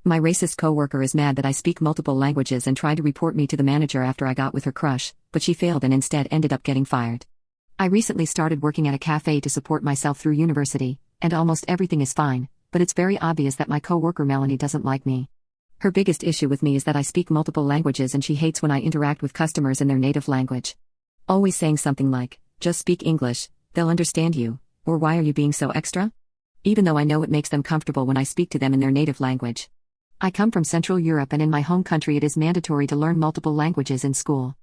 My racist coworker is mad that I speak multiple languages and tried to report me to the manager after I got with her crush, but she failed and instead ended up getting fired. I recently started working at a cafe to support myself through university, and almost everything is fine, but it's very obvious that my coworker Melanie doesn't like me. Her biggest issue with me is that I speak multiple languages and she hates when I interact with customers in their native language. Always saying something like, "Just speak English, they'll understand you," or "Why are you being so extra?" Even though I know it makes them comfortable when I speak to them in their native language. I come from Central Europe and in my home country it is mandatory to learn multiple languages in school.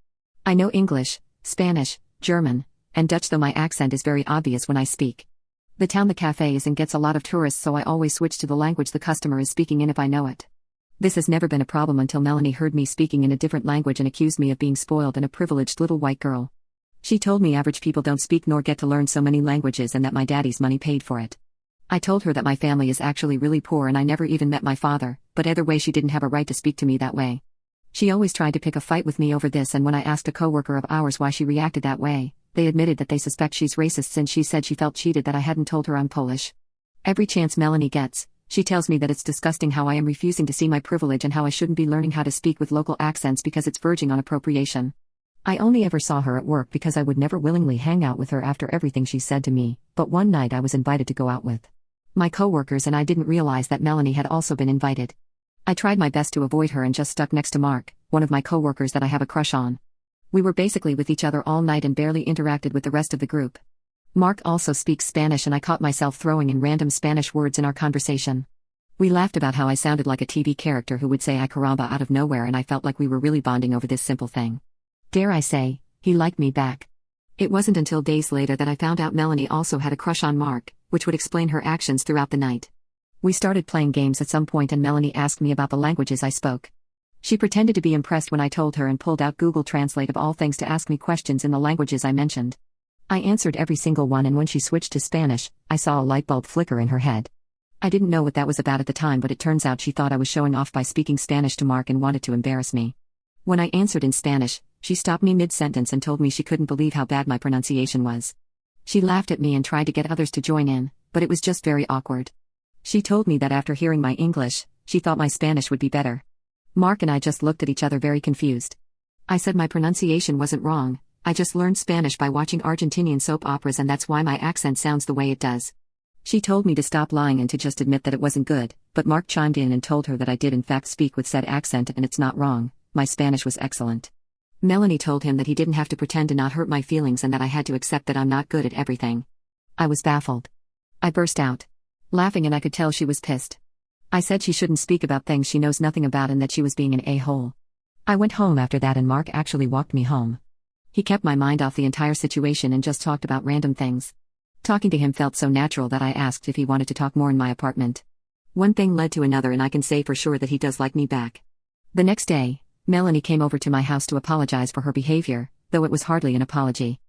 I know English, Spanish, German, and Dutch, though my accent is very obvious when I speak. The town the cafe is in gets a lot of tourists, so I always switch to the language the customer is speaking in if I know it. This has never been a problem until Melanie heard me speaking in a different language and accused me of being spoiled and a privileged little white girl. She told me average people don't speak nor get to learn so many languages and that my daddy's money paid for it. I told her that my family is actually really poor and I never even met my father, but either way she didn't have a right to speak to me that way. She always tried to pick a fight with me over this, and when I asked a coworker of ours why she reacted that way, they admitted that they suspect she's racist since she said she felt cheated that I hadn't told her I'm Polish. Every chance Melanie gets, she tells me that it's disgusting how I am refusing to see my privilege and how I shouldn't be learning how to speak with local accents because it's verging on appropriation. I only ever saw her at work because I would never willingly hang out with her after everything she said to me, but one night I was invited to go out with my coworkers and I didn't realize that Melanie had also been invited. I tried my best to avoid her and just stuck next to Mark, one of my coworkers that I have a crush on. We were basically with each other all night and barely interacted with the rest of the group. Mark also speaks Spanish and I caught myself throwing in random Spanish words in our conversation. We laughed about how I sounded like a TV character who would say "ay caramba" out of nowhere, and I felt like we were really bonding over this simple thing. Dare I say, he liked me back. It wasn't until days later that I found out Melanie also had a crush on Mark, which would explain her actions throughout the night. We started playing games at some point and Melanie asked me about the languages I spoke. She pretended to be impressed when I told her and pulled out Google Translate of all things to ask me questions in the languages I mentioned. I answered every single one, and when she switched to Spanish, I saw a light bulb flicker in her head. I didn't know what that was about at the time, but it turns out she thought I was showing off by speaking Spanish to Mark and wanted to embarrass me. When I answered in Spanish, she stopped me mid-sentence and told me she couldn't believe how bad my pronunciation was. She laughed at me and tried to get others to join in, but it was just very awkward. She told me that after hearing my English, she thought my Spanish would be better. Mark and I just looked at each other very confused. I said my pronunciation wasn't wrong, I just learned Spanish by watching Argentinian soap operas and that's why my accent sounds the way it does. She told me to stop lying and to just admit that it wasn't good, but Mark chimed in and told her that I did in fact speak with said accent and it's not wrong, my Spanish was excellent. Melanie told him that he didn't have to pretend to not hurt my feelings and that I had to accept that I'm not good at everything. I was baffled. I burst out laughing and I could tell she was pissed. I said she shouldn't speak about things she knows nothing about and that she was being an a-hole. I went home after that and Mark actually walked me home. He kept my mind off the entire situation and just talked about random things. Talking to him felt so natural that I asked if he wanted to talk more in my apartment. One thing led to another and I can say for sure that he does like me back. The next day, Melanie came over to my house to apologize for her behavior, though it was hardly an apology.